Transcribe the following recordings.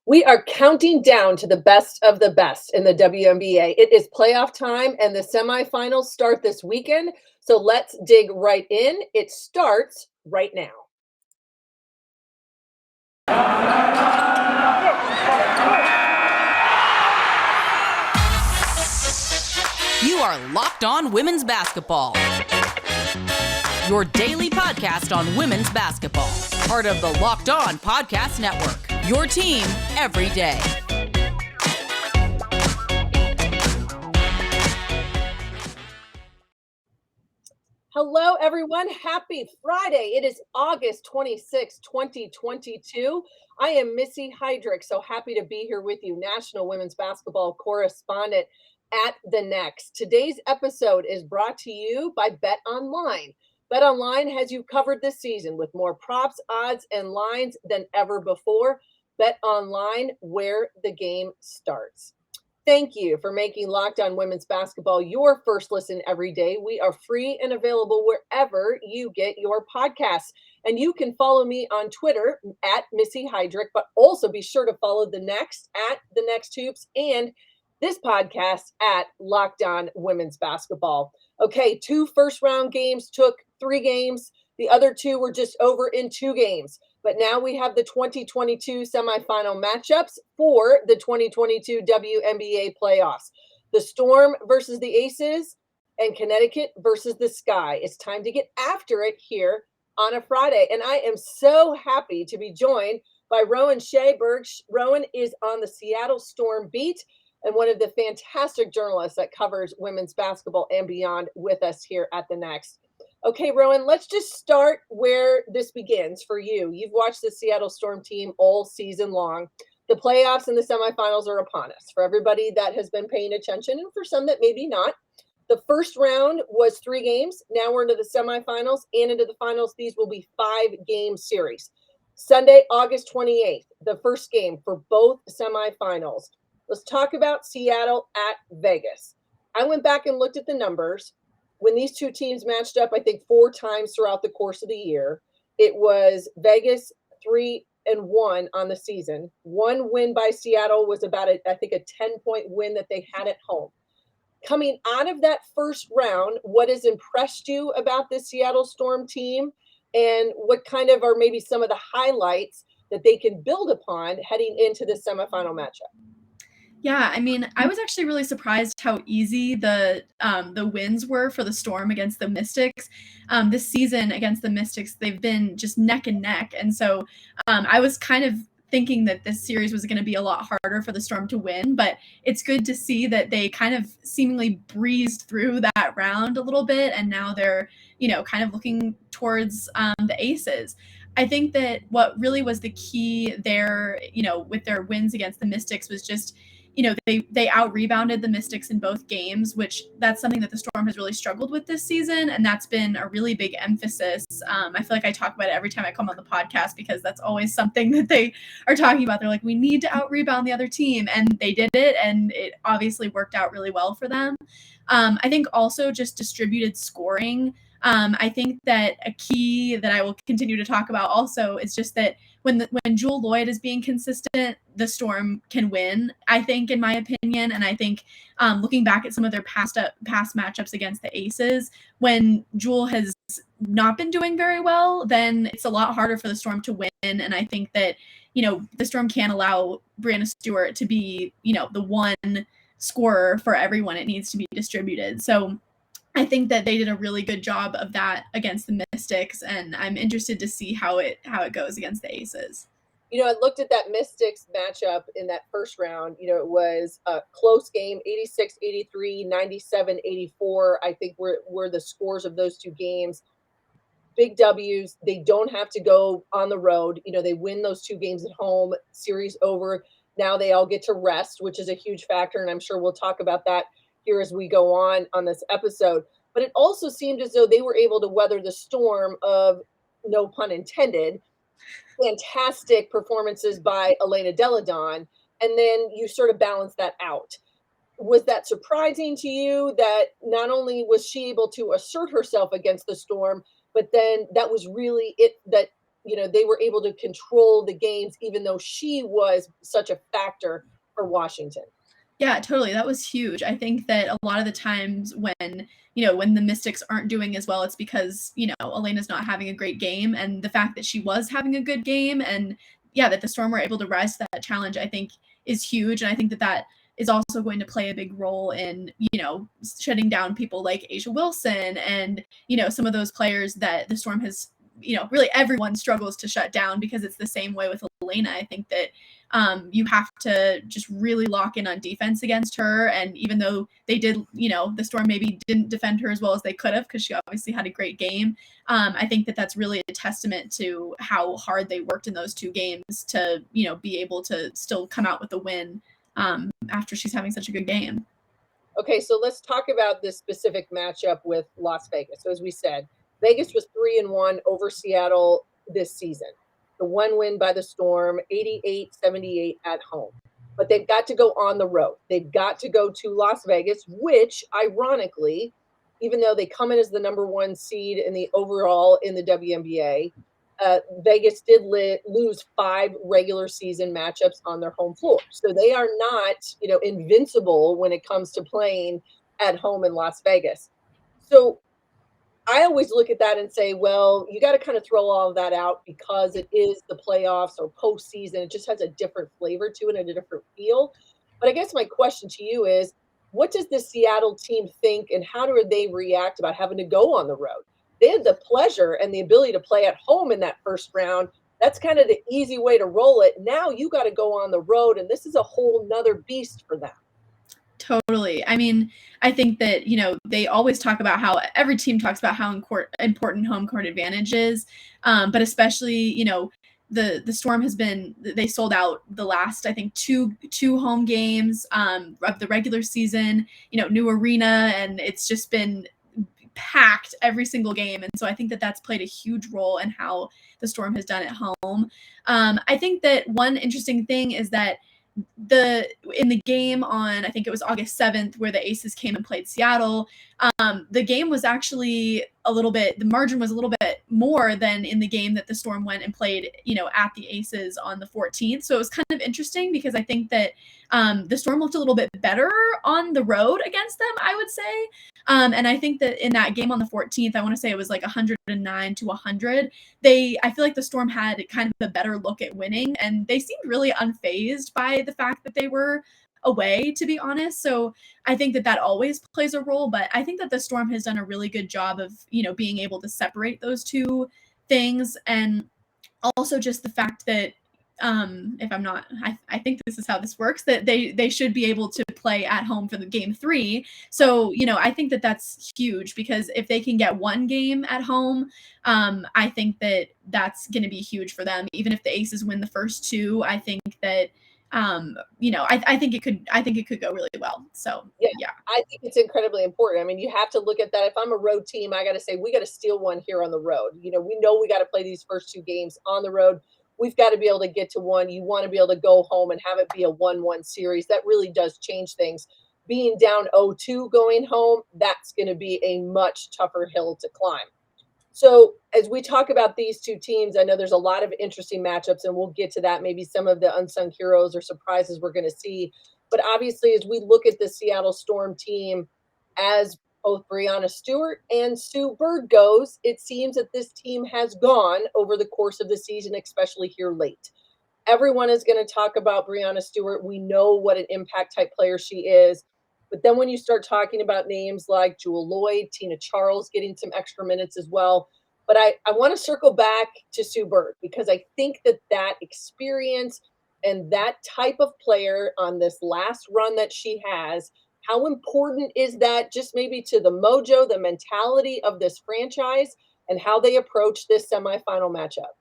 We are counting down to the best of the best in the WNBA. It is playoff time and the semifinals start this weekend. So let's dig right in. It starts right now. You are Locked On Women's Basketball, your daily podcast on women's basketball. Part of the Locked On Podcast Network, your team every day. Hello, everyone. Happy Friday. It is August 26, 2022. I am Missy Heidrick, so happy to be here with you, national women's basketball correspondent at The Next. Today's episode is brought to you by BetOnline. BetOnline has you covered this season with more props, odds, and lines than ever before. BetOnline, where the game starts. Thank you for making Locked On Women's Basketball your first listen every day. We are free and available wherever you get your podcasts. And you can follow me on Twitter at Missy Heidrick, but also be sure to follow The Next at The Next Hoops and this podcast at Locked On Women's Basketball. Okay, 2 first-round games took 3 games. The other 2 were just over in 2 games. But now we have the 2022 semifinal matchups for the 2022 WNBA playoffs. The Storm versus the Aces and Connecticut versus the Sky. It's time to get after it here on a Friday. And I am so happy to be joined by Rowan Schaberg. Rowan is on the Seattle Storm beat and one of the fantastic journalists that covers women's basketball and beyond with us here at The Next. Okay, Rowan, let's just start where this begins for you. You've watched the Seattle Storm team all season long. The playoffs and the semifinals are upon us. For everybody that has been paying attention, and for some that maybe not, the first round was 3 games. Now we're into the semifinals and into the finals. These will be 5-game series. Sunday, August 28th, the first game for both semifinals. Let's talk about Seattle at Vegas. I went back and looked at the numbers. When these 2 teams matched up, I think 4 times throughout the course of the year, it was Vegas 3-1 on the season. 1 win by Seattle was about, a 10-point win that they had at home. Coming out of that first round, what has impressed you about this Seattle Storm team, and what kind of are maybe some of the highlights that they can build upon heading into the semifinal matchup? Yeah, I mean, I was actually really surprised how easy the wins were for the Storm against the Mystics. This season against the Mystics, they've been just neck and neck. And so I was kind of thinking that this series was going to be a lot harder for the Storm to win, but it's good to see that they kind of seemingly breezed through that round a little bit. And now they're, kind of looking towards the Aces. I think that what really was the key there, with their wins against the Mystics was just, they out-rebounded the Mystics in both games, which that's something that the Storm has really struggled with this season, and that's been a really big emphasis. I feel like I talk about it every time I come on the podcast because that's always something that they are talking about. They're like, we need to out-rebound the other team, and they did it, and it obviously worked out really well for them. I think also just distributed scoring. I think that a key that I will continue to talk about also is just that when Jewel Lloyd is being consistent, the Storm can win, I think, in my opinion. And I think looking back at some of their past matchups against the Aces, when Jewel has not been doing very well, then it's a lot harder for the Storm to win. And I think that, the Storm can't allow Brianna Stewart to be, the one scorer for everyone. It needs to be distributed. So I think that they did a really good job of that against the Mystics, and I'm interested to see how it goes against the Aces. I looked at that Mystics matchup in that first round. It was a close game, 86-83, 97-84. I think were the scores of those 2 games. Big W's. They don't have to go on the road. They win those 2 games at home, series over. Now they all get to rest, which is a huge factor, and I'm sure we'll talk about that here as we go on this episode. But it also seemed as though they were able to weather the storm of, no pun intended, fantastic performances by Elena Deladon, and then you sort of balance that out. Was that surprising to you that not only was she able to assert herself against the Storm, but then that was really it, that they were able to control the games, even though she was such a factor for Washington. Yeah, totally. That was huge. I think that a lot of the times when the Mystics aren't doing as well, it's because, Elena's not having a great game. And the fact that she was having a good game and that the Storm were able to rise to that challenge, I think is huge. And I think that is also going to play a big role in, shutting down people like Asia Wilson and, some of those players that the Storm has, really everyone struggles to shut down, because it's the same way with Elena. I think that you have to just really lock in on defense against her. And even though they did, the Storm maybe didn't defend her as well as they could have, because she obviously had a great game. I think that that's really a testament to how hard they worked in those two games to, be able to still come out with a win after she's having such a good game. Okay, so let's talk about this specific matchup with Las Vegas. So as we said, Vegas was 3-1 over Seattle this season. The one win by the Storm, 88-78 at home. But they've got to go on the road. They've got to go to Las Vegas, which, ironically, even though they come in as the number one seed in the overall in the WNBA, Vegas did lose 5 regular season matchups on their home floor. So they are not, invincible when it comes to playing at home in Las Vegas. So I always look at that and say, well, you got to kind of throw all of that out, because it is the playoffs or postseason. It just has a different flavor to it and a different feel. But I guess my question to you is, what does the Seattle team think, and how do they react about having to go on the road? They had the pleasure and the ability to play at home in that first round. That's kind of the easy way to roll it. Now you got to go on the road, and this is a whole nother beast for them. Totally. I mean, I think that, they always talk about how every team talks about how important home court advantage is. But especially, the Storm they sold out the last, I think, two home games of the regular season, new arena, and it's just been packed every single game. And so I think that that's played a huge role in how the Storm has done at home. I think that one interesting thing is that in the game on, I think it was August 7th, where the Aces came and played Seattle, the game was actually the margin was a little bit more than in the game that the Storm went and played, at the Aces on the 14th. So it was kind of interesting, because I think that the Storm looked a little bit better on the road against them, I would say. And I think that in that game on the 14th, I want to say it was like 109-100. I feel like the Storm had kind of a better look at winning, and they seemed really unfazed by the fact that they were away, to be honest. So I think that always plays a role, but I think that the Storm has done a really good job of, being able to separate those two things. And also just the fact that, I think this is how this works, that they should be able to play at home for the game 3. So, I think that that's huge, because if they can get one game at home, I think that that's going to be huge for them. Even if the Aces win the first 2, I think that, I think it could go really well. So, yeah. I think it's incredibly important. I mean, you have to look at that. If I'm a road team, I got to say, we got to steal one here on the road. We know we got to play these first 2 games on the road. We've got to be able to get to one. You want to be able to go home and have it be a 1-1 series. That really does change things. Being down 0-2 going home, that's going to be a much tougher hill to climb. So as we talk about these two teams, I know there's a lot of interesting matchups, and we'll get to that, maybe some of the unsung heroes or surprises we're going to see. But obviously, as we look at the Seattle Storm team, as both Breanna Stewart and Sue Bird goes, it seems that this team has gone over the course of the season, especially here late. Everyone is going to talk about Breanna Stewart. We know what an impact type player she is. But then when you start talking about names like Jewel Lloyd, Tina Charles getting some extra minutes as well. But I want to circle back to Sue Bird, because I think that experience and that type of player on this last run that she has, how important is that just maybe to the mojo, the mentality of this franchise, and how they approach this semifinal matchup?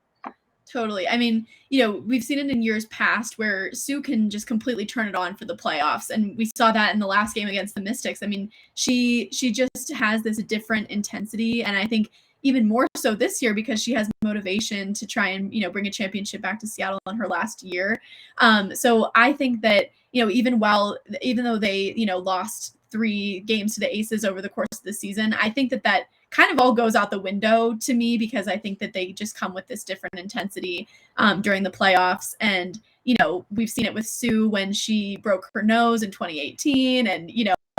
Totally. I mean, we've seen it in years past where Sue can just completely turn it on for the playoffs. And we saw that in the last game against the Mystics. I mean, she just has this different intensity. And I think even more so this year, because she has motivation to try and, bring a championship back to Seattle in her last year. So I think that, even though they, lost 3 games to the Aces over the course of the season, I think that kind of all goes out the window to me, because I think that they just come with this different intensity during the playoffs. And, we've seen it with Sue when she broke her nose in 2018, and,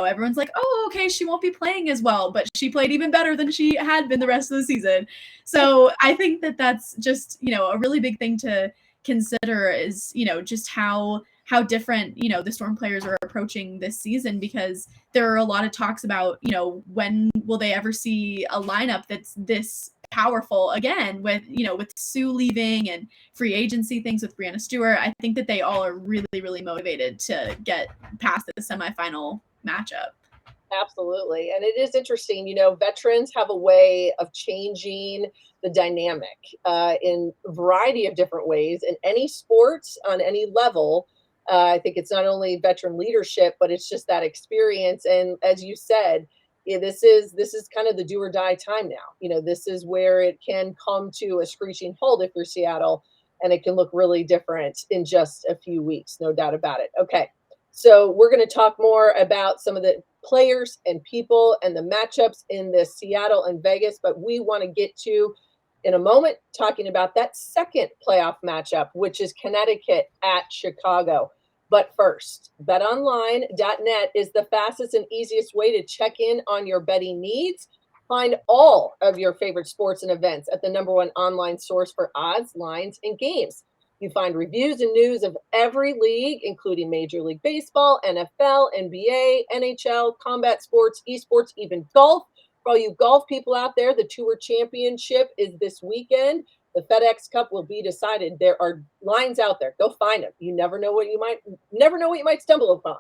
everyone's like, oh, okay, she won't be playing as well, but she played even better than she had been the rest of the season. So I think that that's just, a really big thing to consider is, just how different, the Storm players are approaching this season, because there are a lot of talks about, when will they ever see a lineup that's this powerful again, with Sue leaving and free agency things with Breanna Stewart. I think that they all are really, really motivated to get past the semifinal matchup. Absolutely. And it is interesting, veterans have a way of changing the dynamic in a variety of different ways in any sports on any level. I think it's not only veteran leadership, but it's just that experience. And as you said, this is kind of the do or die time now. This is where it can come to a screeching halt if you're Seattle, and it can look really different in just a few weeks, no doubt about it. Okay, so we're going to talk more about some of the players and people and the matchups in this Seattle and Vegas, but we want to get to, in a moment, talking about that second playoff matchup, which is Connecticut at Chicago. But first, betonline.net is the fastest and easiest way to check in on your betting needs. Find all of your favorite sports and events at the #1 online source for odds, lines, and games. You find reviews and news of every league, including Major League Baseball, NFL, NBA, NHL, combat sports, esports, even golf. For all you golf people out there, the Tour Championship is this weekend. The FedEx Cup will be decided. There are lines out there. Go find them. You never know what you might stumble upon.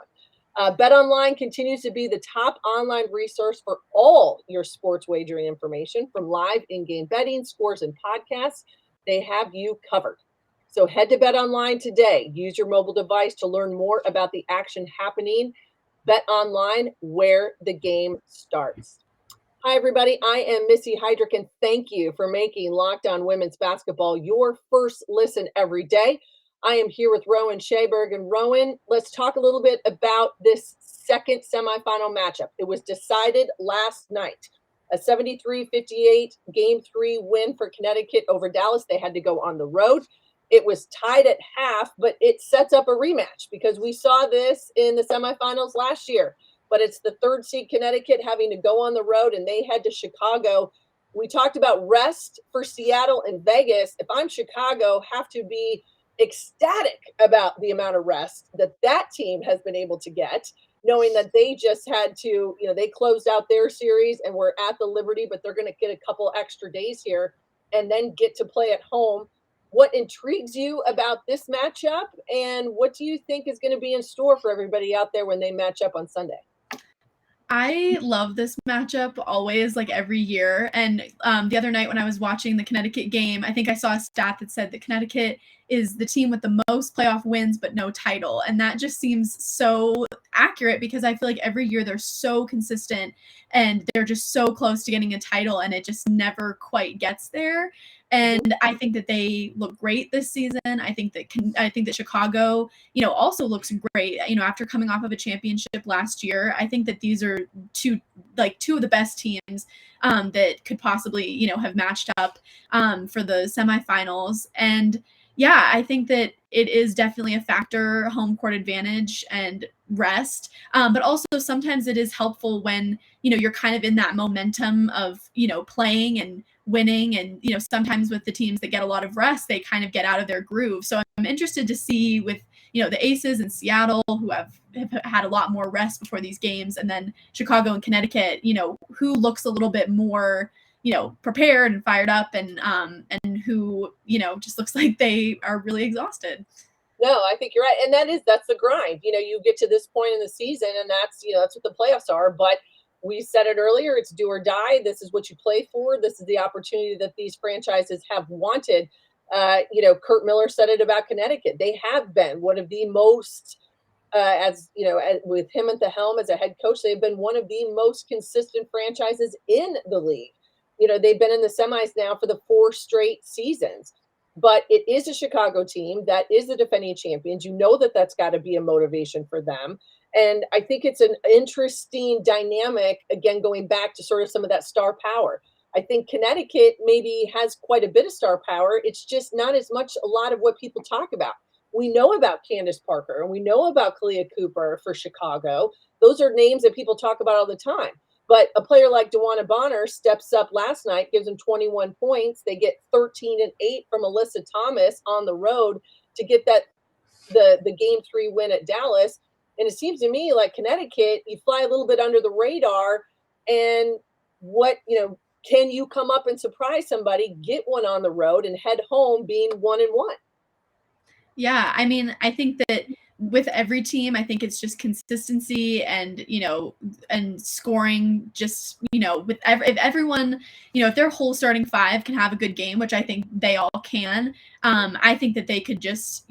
BetOnline continues to be the top online resource for all your sports wagering information, from live in-game betting, scores, and podcasts. They have you covered. So head to BetOnline today. Use your mobile device to learn more about the action happening. BetOnline, where the game starts. Hi, everybody. I am Missy Heidrick, and thank you for making Locked On Women's Basketball your first listen every day. I am here with Rowan Schaberg. And Rowan, let's talk a little bit about this second semifinal matchup. It was decided last night. A 73-58 Game 3 win for Connecticut over Dallas. They had to go on the road. It was tied at half, but it sets up a rematch, because we saw this in the semifinals last year. But it's the third seed Connecticut having to go on the road, and they head to Chicago. We talked about rest for Seattle and Vegas. If I'm Chicago, have to be ecstatic about the amount of rest that team has been able to get, knowing that they just had to, they closed out their series and were at the Liberty, but they're going to get a couple extra days here and then get to play at home. What intrigues you about this matchup, and what do you think is going to be in store for everybody out there when they match up on Sunday? I love this matchup always, like every year. And the other night when I was watching the Connecticut game, I think I saw a stat that said that Connecticut is the team with the most playoff wins but no title. And that just seems so accurate, because I feel like every year they're so consistent and they're just so close to getting a title, and it just never quite gets there. And I think that they look great this season. I think that Chicago, also looks great. After coming off of a championship last year, I think that these are two of the best teams that could possibly, have matched up for the semifinals. And yeah, I think that it is definitely a factor, home court advantage and rest. But also sometimes it is helpful when, you're kind of in that momentum of, playing and winning. And, sometimes with the teams that get a lot of rest, they kind of get out of their groove. So I'm interested to see with, the Aces in Seattle, who have had a lot more rest before these games, and then Chicago and Connecticut, who looks a little bit more, prepared and fired up, and who, just looks like they are really exhausted. No, I think you're right. And that's the grind. You get to this point in the season, and that's what the playoffs are. But we said it earlier, it's do or die. This is what you play for. This is the opportunity that these franchises have wanted. Kurt Miller said it about Connecticut. They have been one of the most, with him at the helm as a head coach, they've been one of the most consistent franchises in the league. They've been in the semis now for the 4 straight seasons. but it is a Chicago team that is the defending champions. You know that that's got to be a motivation for them. And I think it's an interesting dynamic, again, going back to sort of some of that star power. I think Connecticut maybe has quite a bit of star power. It's just not as much a lot of what people talk about. We know about Candace Parker and we know about Kalia Cooper for Chicago. Those are names that people talk about all the time. But a player like DeWanna Bonner steps up last night, gives them 21 points. They get 13 and 8 from Alyssa Thomas on the road to get that the game 3 win at Dallas. And it seems to me like Connecticut, you fly a little bit under the radar. And can you come up and surprise somebody, get one on the road, and head home being 1-1? Yeah, I mean, I think that with every team, I think it's just consistency and, and scoring just, with if everyone, if their whole starting five can have a good game, which I think they all can, I think that they could just,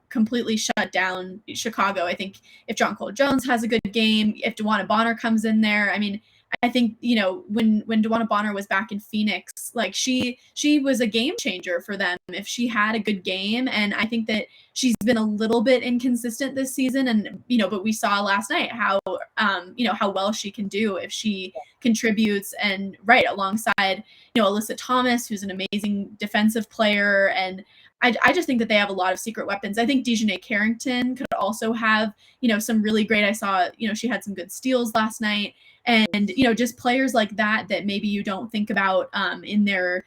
completely shut down Chicago. I think if John Cole Jones has a good game, if DeWanna Bonner comes in there, I mean, I think, when DeWanna Bonner was back in Phoenix, like she was a game changer for them if she had a good game. And I think that she's been a little bit inconsistent this season. And, but we saw last night how well she can do if she contributes and alongside, Alyssa Thomas, who's an amazing defensive player. And I just think that they have a lot of secret weapons. I think Dijanae Carrington could also have, some really great, I saw, she had some good steals last night. And, just players like that maybe you don't think about in their,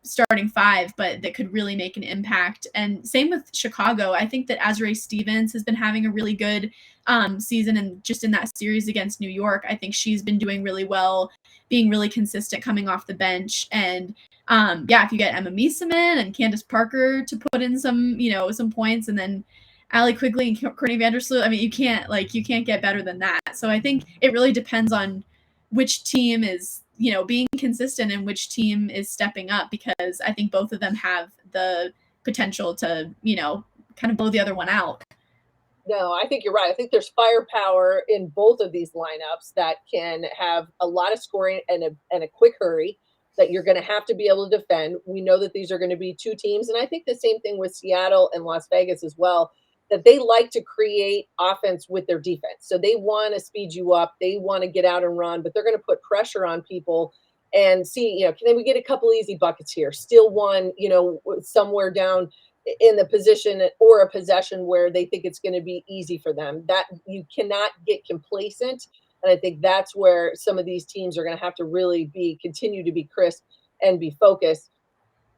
starting five, but that could really make an impact. And same with Chicago. I think that Azrae Stevens has been having a really good season, and just in that series against New York, I think she's been doing really well, being really consistent coming off the bench. And if you get Emma Meeseman and Candace Parker to put in some, some points, and then Allie Quigley and Courtney Vandersloot, I mean, you can't get better than that. So I think it really depends on which team is, being consistent and which team is stepping up, because I think both of them have the potential to, kind of blow the other one out. No, I think you're right. I think there's firepower in both of these lineups that can have a lot of scoring and a quick hurry that you're going to have to be able to defend. We know that these are going to be two teams, and I think the same thing with Seattle and Las Vegas as well, that they like to create offense with their defense. So they want to speed you up. They want to get out and run, but they're going to put pressure on people and see, can we get a couple easy buckets here? Steal one, somewhere down in the position or a possession where they think it's going to be easy for them. That you cannot get complacent. And I think that's where some of these teams are going to have to really continue to be crisp and be focused.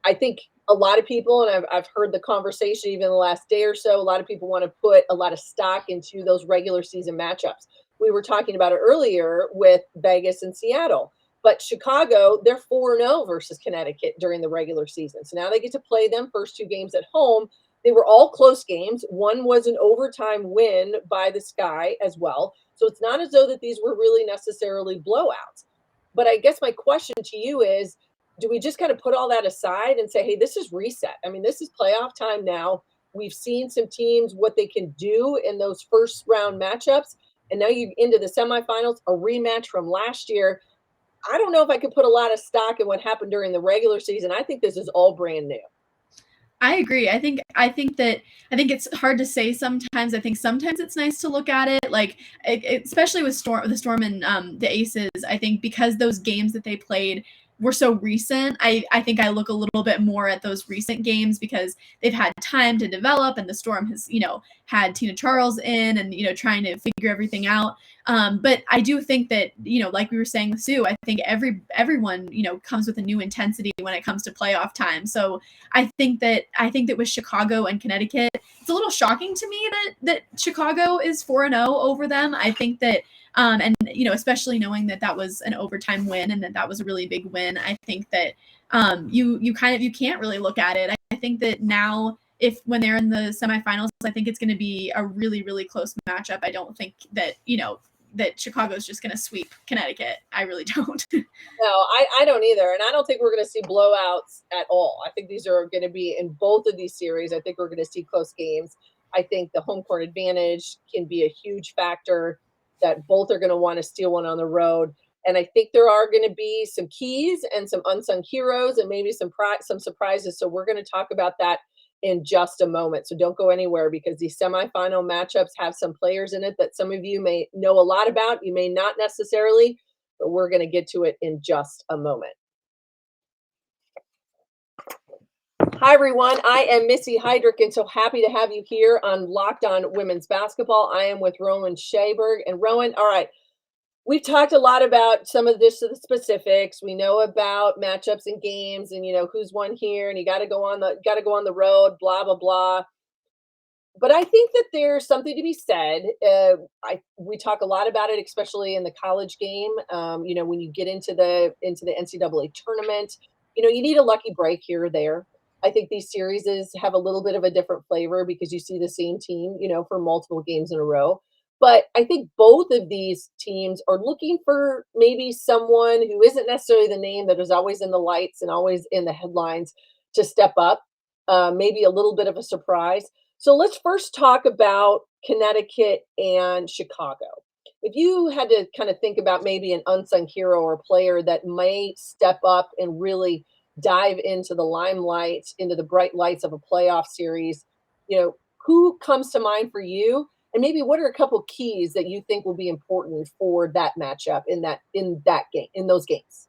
I think a lot of people, and I've heard the conversation even the last day or so, a lot of people want to put a lot of stock into those regular season matchups. We were talking about it earlier with Vegas and Seattle, but Chicago, they're 4-0 versus Connecticut during the regular season. So now they get to play them first two games at home. They were all close games. One was an overtime win by the Sky as well. So it's not as though that these were really necessarily blowouts. But I guess my question to you is, do we just kind of put all that aside and say, hey, this is reset? I mean, this is playoff time now. We've seen some teams, what they can do in those first round matchups. And now you're into the semifinals, a rematch from last year. I don't know if I could put a lot of stock in what happened during the regular season. I think this is all brand new. I agree. I think it's hard to say sometimes. I think sometimes it's nice to look at it, like especially with the Storm and the Aces. I think because those games that they played were so recent, I think I look a little bit more at those recent games because they've had time to develop, and the Storm has, had Tina Charles in and, trying to figure everything out. But I do think that, like we were saying with Sue, I think everyone, comes with a new intensity when it comes to playoff time. So I think that with Chicago and Connecticut, it's a little shocking to me that Chicago is 4-0 over them. I think that, and, especially knowing that was an overtime win and that was a really big win, I think that you can't really look at it. I think that now, when they're in the semifinals, I think it's going to be a really, really close matchup. I don't think that, that Chicago's just going to sweep Connecticut. I really don't. No, I don't either. And I don't think we're going to see blowouts at all. I think these are going to be in both of these series. I think we're going to see close games. I think the home court advantage can be a huge factor, that both are going to want to steal one on the road. And I think there are going to be some keys and some unsung heroes and maybe some surprises. So we're going to talk about that in just a moment. So don't go anywhere, because these semifinal matchups have some players in it that some of you may know a lot about. You may not necessarily, but we're going to get to it in just a moment. Hi, everyone. I am Missy Heidrick, and so happy to have you here on Locked On Women's Basketball. I am with Rowan Schaberg. And Rowan, all right, we've talked a lot about some of this, the specifics. We know about matchups and games, and who's won here, and you got to go on the road, blah blah blah. But I think that there's something to be said. We talk a lot about it, especially in the college game. When you get into the NCAA tournament, you need a lucky break here or there. I think these series have a little bit of a different flavor because you see the same team, for multiple games in a row. But I think both of these teams are looking for maybe someone who isn't necessarily the name that is always in the lights and always in the headlines to step up, maybe a little bit of a surprise. So let's first talk about Connecticut and Chicago. If you had to kind of think about maybe an unsung hero or player that may step up and really dive into the limelight, into the bright lights of a playoff series, who comes to mind for you? And maybe what are a couple keys that you think will be important for that matchup in that game, in those games?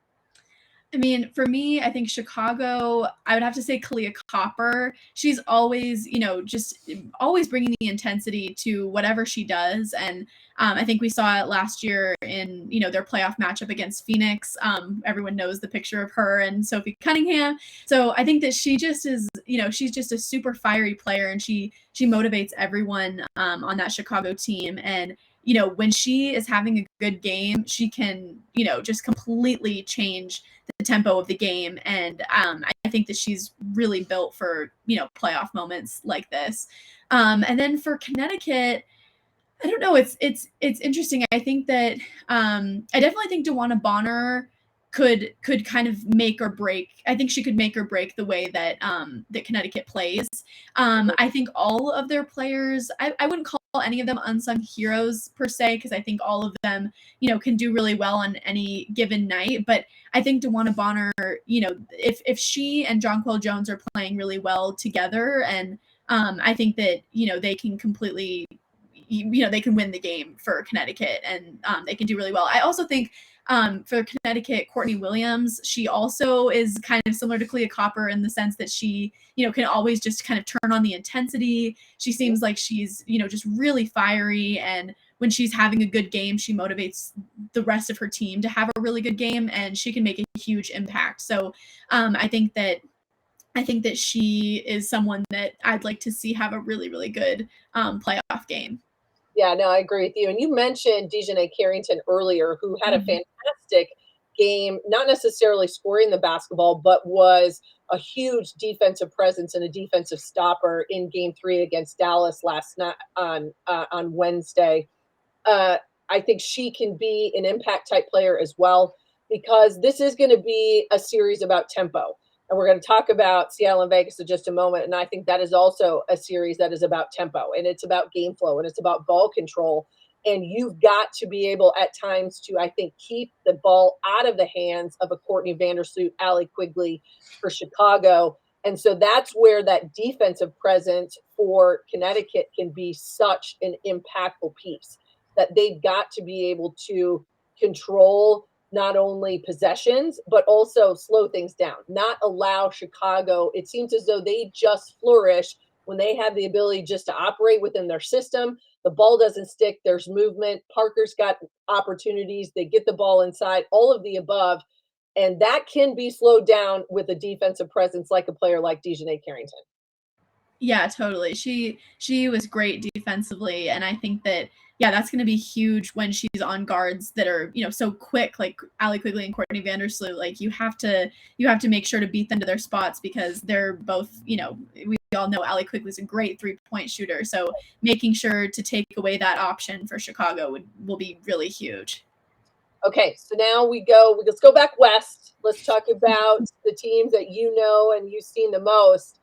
I mean, for me, I think Chicago, I would have to say Kalia Copper. She's always, just always bringing the intensity to whatever she does. And I think we saw it last year in, their playoff matchup against Phoenix. Everyone knows the picture of her and Sophie Cunningham. So I think that she just is, she's just a super fiery player, and she motivates everyone on that Chicago team. And when she is having a good game, she can, just completely change the tempo of the game. And I think that she's really built for, playoff moments like this. And then for Connecticut, I don't know. It's interesting. I think that I definitely think DeWanna Bonner could kind of make or break. I think she could make or break the way that that Connecticut plays. I think all of their players, I wouldn't call any of them unsung heroes per se, because I think all of them, can do really well on any given night. But I think DeWanna Bonner, if she and Jonquel Jones are playing really well together, and I think that, they can completely, they can win the game for Connecticut, and they can do really well. I also think for Connecticut, Courtney Williams, she also is kind of similar to Kalia Copper in the sense that she, can always just kind of turn on the intensity. She seems like she's, just really fiery. And when she's having a good game, she motivates the rest of her team to have a really good game, and she can make a huge impact. So I think that she is someone that I'd like to see have a really, really good playoff game. Yeah, no, I agree with you. And you mentioned Dijanae Carrington earlier, who had a fantastic game, not necessarily scoring the basketball, but was a huge defensive presence and a defensive stopper in Game 3 against Dallas last night on Wednesday. I think she can be an impact type player as well, because this is going to be a series about tempo. And we're going to talk about Seattle and Vegas in just a moment. And I think that is also a series that is about tempo, and it's about game flow, and it's about ball control. And you've got to be able at times to, I think, keep the ball out of the hands of a Courtney Vandersloot, Allie Quigley for Chicago. And so that's where that defensive presence for Connecticut can be such an impactful piece, that they've got to be able to control not only possessions, but also slow things down, not allow Chicago. It seems as though they just flourish when they have the ability just to operate within their system. The ball doesn't stick. There's movement. Parker's got opportunities. They get the ball inside, all of the above. And that can be slowed down with a defensive presence like a player like Dijanae Carrington. Yeah, totally. She was great defensively, and I think that, yeah, that's going to be huge when she's on guards that are, so quick, like Allie Quigley and Courtney Vandersloot. Like you have to make sure to beat them to their spots, because they're both, we all know Allie Quigley's a great 3-point shooter. So making sure to take away that option for Chicago will be really huge. Okay, so now let's go back west. Let's talk about the teams that and you've seen the most.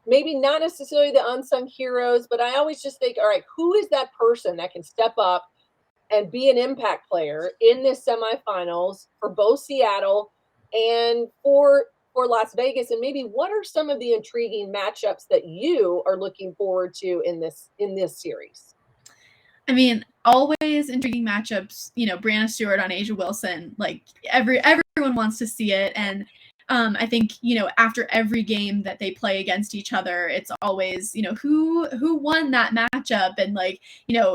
Maybe not necessarily the unsung heroes, but I always just think, all right, who is that person that can step up and be an impact player in this semifinals for both Seattle and for Las Vegas? And maybe what are some of the intriguing matchups that you are looking forward to in this series? I mean, always intriguing matchups, Brianna Stewart on A'ja Wilson, like everyone wants to see it. And I think, after every game that they play against each other, it's always, who won that matchup? And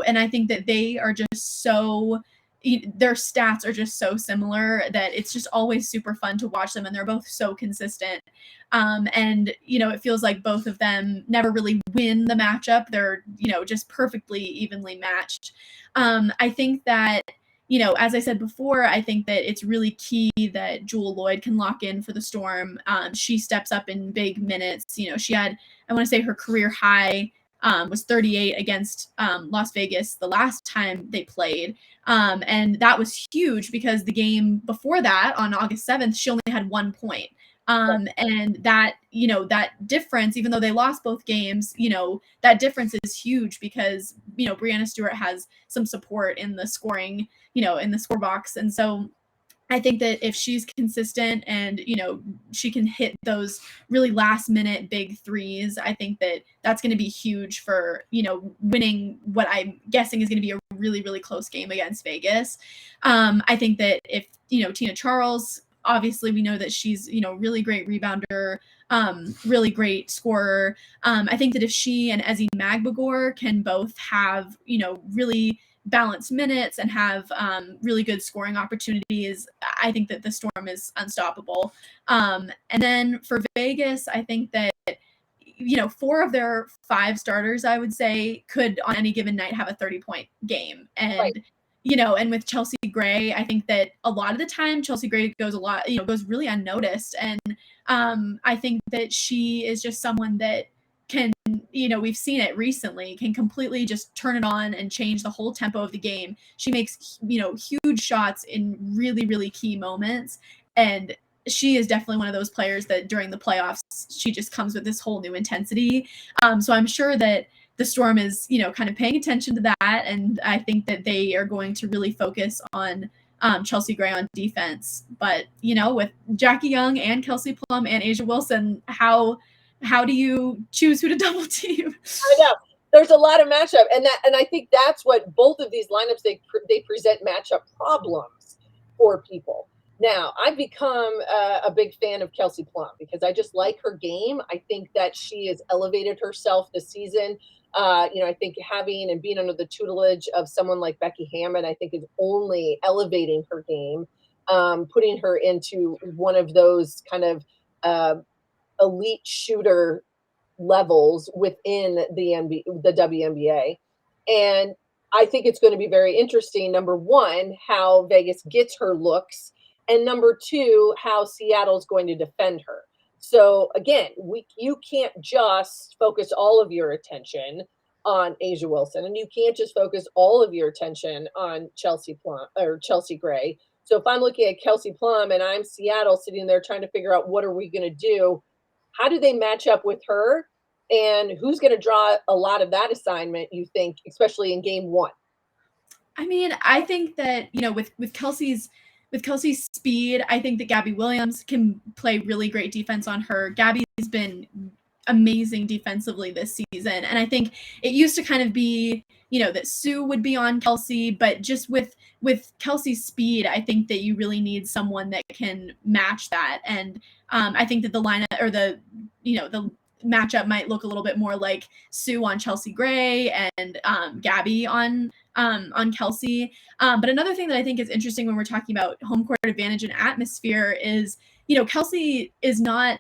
and I think that they are just so, their stats are just so similar that it's just always super fun to watch them. And they're both so consistent. And, it feels like both of them never really win the matchup. They're, just perfectly evenly matched. I think that, as I said before, I think that it's really key that Jewell Loyd can lock in for the Storm. She steps up in big minutes. She had, I want to say her career high was 38 against Las Vegas the last time they played. And that was huge because the game before that on August 7th, she only had 1 point. And that, that difference, even though they lost both games, that difference is huge because, Brianna Stewart has some support in the scoring, in the score box. And so I think that if she's consistent and, she can hit those really last minute big threes, I think that that's going to be huge for, winning what I'm guessing is going to be a really, really close game against Vegas. I think that if, Tina Charles, obviously we know that she's, really great rebounder, really great scorer. I think that if she and Ezi Magbagor can both have, really balanced minutes and have really good scoring opportunities, I think that the Storm is unstoppable. And then for Vegas, I think that 4 of their 5 starters, I would say, could on any given night have a 30-point game. And right. And with Chelsea Gray, I think that a lot of the time Chelsea Gray goes goes really unnoticed. And I think that she is just someone that can, we've seen it recently, can completely just turn it on and change the whole tempo of the game. She makes, huge shots in really, really key moments. And she is definitely one of those players that during the playoffs, she just comes with this whole new intensity. So I'm sure that the Storm is, kind of paying attention to that. And I think that they are going to really focus on Chelsea Gray on defense. But, with Jackie Young and Kelsey Plum and A'ja Wilson, how do you choose who to double team? I know. There's a lot of matchup. And I think that's what both of these lineups, they present matchup problems for people. Now, I've become a big fan of Kelsey Plum because I just like her game. I think that she has elevated herself this season. I think having and being under the tutelage of someone like Becky Hammon, I think is only elevating her game, putting her into one of those kind of elite shooter levels within the WNBA. And I think it's going to be very interesting, number one, how Vegas gets her looks, and number two, how Seattle's going to defend her. So again, you can't just focus all of your attention on A'ja Wilson, and you can't just focus all of your attention on Chelsea Plum or Chelsea Gray. So if I'm looking at Kelsey Plum and I'm Seattle sitting there trying to figure out what are we going to do, how do they match up with her, and who's going to draw a lot of that assignment, you think, especially in game one? I mean, I think that, with Kelsey's speed, I think that Gabby Williams can play really great defense on her. Gabby's been amazing defensively this season. And I think it used to kind of be, that Sue would be on Kelsey, but just with Kelsey's speed, I think that you really need someone that can match that. And I think that the lineup or the matchup might look a little bit more like Sue on Chelsea Gray and Gabby on Kelsey. But another thing that I think is interesting when we're talking about home court advantage and atmosphere is, Kelsey is not,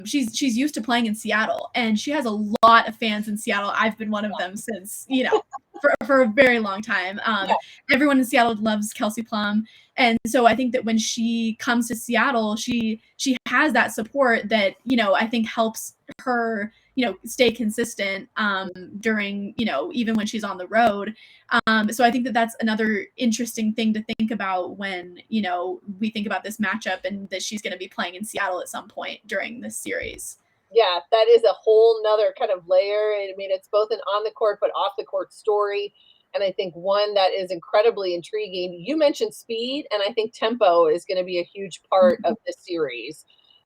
she's used to playing in Seattle, and she has a lot of fans in Seattle. I've been one of them since, for a very long time. Everyone in Seattle loves Kelsey Plum. And so I think that when she comes to Seattle, she has that support that, I think helps her, stay consistent during, even when she's on the road. So I think that that's another interesting thing to think about when, we think about this matchup and that she's going to be playing in Seattle at some point during this series. Yeah, that is a whole nother kind of layer. I mean, it's both an on the court but off the court story. and I think one that is incredibly intriguing. You mentioned speed, and I think tempo is going to be a huge part of this series.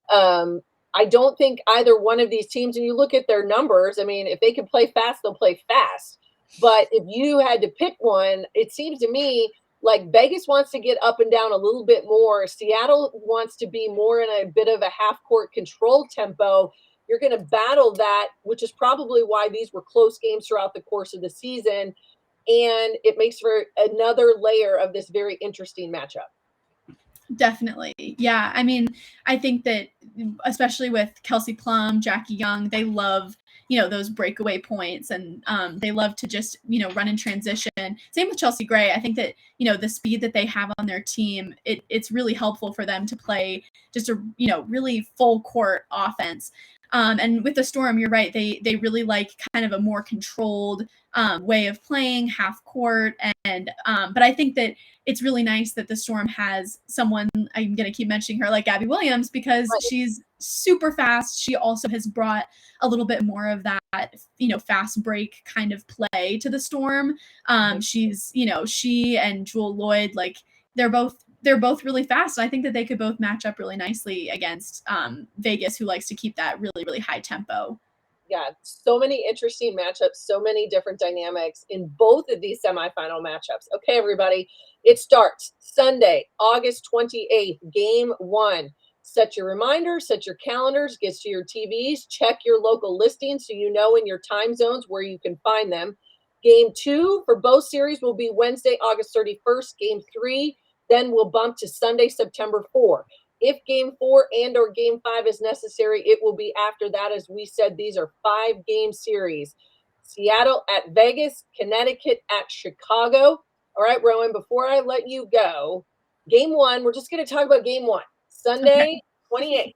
I don't think either one of these teams, and you look at their numbers, I mean, if they can play fast, they'll play fast. But if you had to pick one, it seems to me like Vegas wants to get up and down a little bit more. Seattle wants to be more in a bit of a half-court control tempo. You're going to battle that, which is probably why these were close games throughout the course of the season. And it makes for another layer of this very interesting matchup. Definitely. Yeah. I mean, I think that especially with Kelsey Plum, Jackie Young, they love, those breakaway points, and they love to just, run in transition. Same with Chelsea Gray. I think that, the speed that they have on their team, it's really helpful for them to play just a, really full court offense. And with the Storm, you're right. They really like kind of a more controlled way of playing, half court. And but I think that it's really nice that the Storm has someone, I'm going to keep mentioning her, like Gabby Williams, because she's super fast. She also has brought a little bit more of that, fast break kind of play to the Storm. She's, she and Jewel Lloyd, like they're both really fast. I think that they could both match up really nicely against Vegas, who likes to keep that really, really high tempo. Yeah, so many interesting matchups, so many different dynamics in both of these semifinal matchups. Okay, everybody, it starts Sunday, August 28th, game 1. Set your reminders, set your calendars, get to your TVs, check your local listings so you know in your time zones where you can find them. Game 2 for both series will be Wednesday, August 31st. Game 3 then we'll bump to Sunday, September 4. If game 4 and or game 5 is necessary, it will be after that. As we said, these are 5-game series. Seattle at Vegas, Connecticut at Chicago. All right, Rowan, before I let you go, game 1, we're just going to talk about game 1. Sunday, 28th.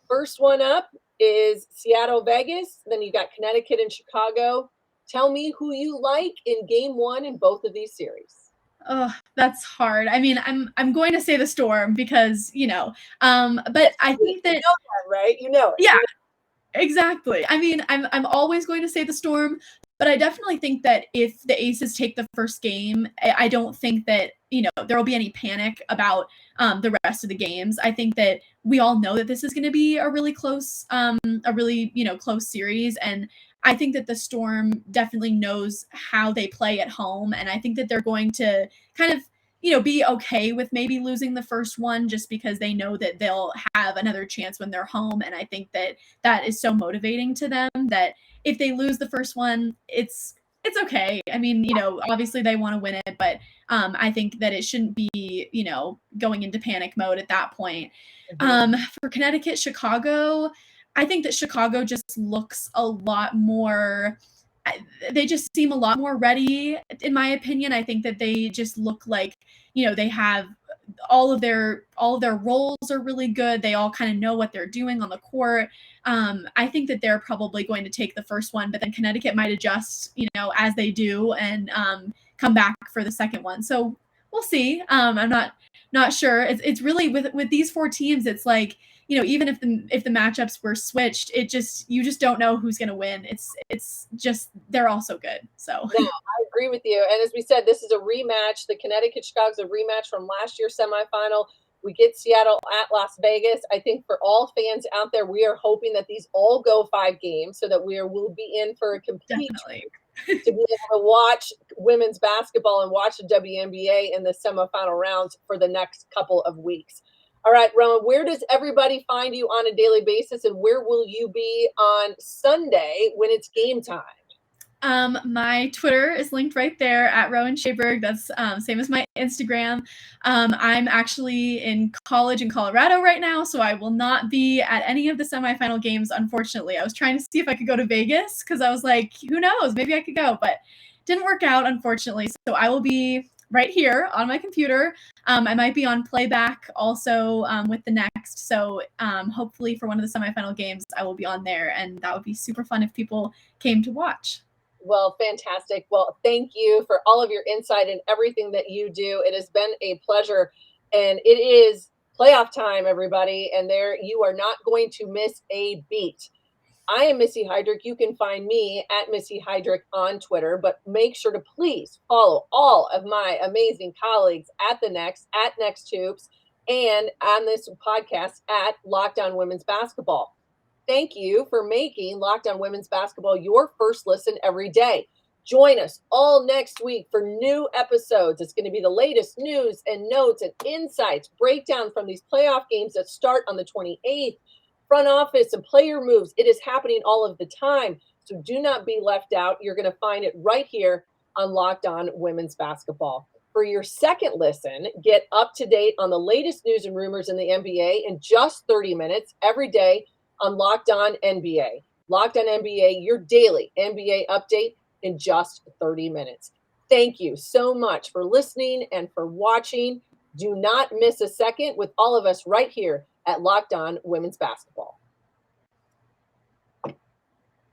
First one up is Seattle, Vegas. Then you got Connecticut and Chicago. Tell me who you like in game 1 in both of these series. Oh, that's hard. I mean, I'm going to say the Storm because, but I think that, that, right? It. Yeah, exactly. I mean, I'm always going to say the Storm, but I definitely think that if the Aces take the first game, I don't think that, there will be any panic about the rest of the games. I think that we all know that this is going to be a really close, close series. And I think that the Storm definitely knows how they play at home. And I think that they're going to kind of, be okay with maybe losing the first one just because they know that they'll have another chance when they're home. And I think that that is so motivating to them that if they lose the first one, it's okay. I mean, obviously they want to win it, but I think that it shouldn't be, going into panic mode at that point. For Connecticut, Chicago, I think that Chicago just looks a lot more, they just seem a lot more ready, in my opinion. I think that they just look like, they have all of their roles are really good. They all kind of know what they're doing on the court. I think that they're probably going to take the first one, but then Connecticut might adjust, as they do and come back for the second one. So we'll see. I'm not sure. It's really with these 4 teams, it's like, even if the matchups were switched, you just don't know who's going to win. It's just, they're all so good. So no, I agree with you. And as we said, this is a rematch. The Connecticut Chicago's a rematch from last year's semifinal. We get Seattle at Las Vegas. I think for all fans out there, we are hoping that these all go 5 games so that we'll be in for a complete to be able to watch women's basketball and watch the WNBA in the semifinal rounds for the next couple of weeks. All right, Rowan, where does everybody find you on a daily basis, and where will you be on Sunday when it's game time? My Twitter is linked right there at Rowan Schaberg. That's same as my Instagram. I'm actually in college in Colorado right now, so I will not be at any of the semifinal games, unfortunately. I was trying to see if I could go to Vegas because I was like, who knows, maybe I could go, but didn't work out, unfortunately. So I will be right here on my computer. I might be on playback also with the next. So hopefully for one of the semifinal games, I will be on there, and that would be super fun if people came to watch. Well, fantastic. Well, thank you for all of your insight and everything that you do. It has been a pleasure, and it is playoff time, everybody, and there you are not going to miss a beat. I am Missy Heidrick. You can find me at Missy Heidrick on Twitter, but make sure to please follow all of my amazing colleagues at the Next, at Next Hoops, and on this podcast at Locked On Women's Basketball. Thank you for making Locked On Women's Basketball your first listen every day. Join us all next week for new episodes. It's going to be the latest news and notes and insights, breakdown from these playoff games that start on the 28th, front office and player moves. It is happening all of the time. So do not be left out. You're going to find it right here on Locked On Women's Basketball. For your second listen, get up to date on the latest news and rumors in the NBA in just 30 minutes every day on Locked On NBA. Locked On NBA, your daily NBA update in just 30 minutes. Thank you so much for listening and for watching. Do not miss a second with all of us right here at Locked On Women's Basketball.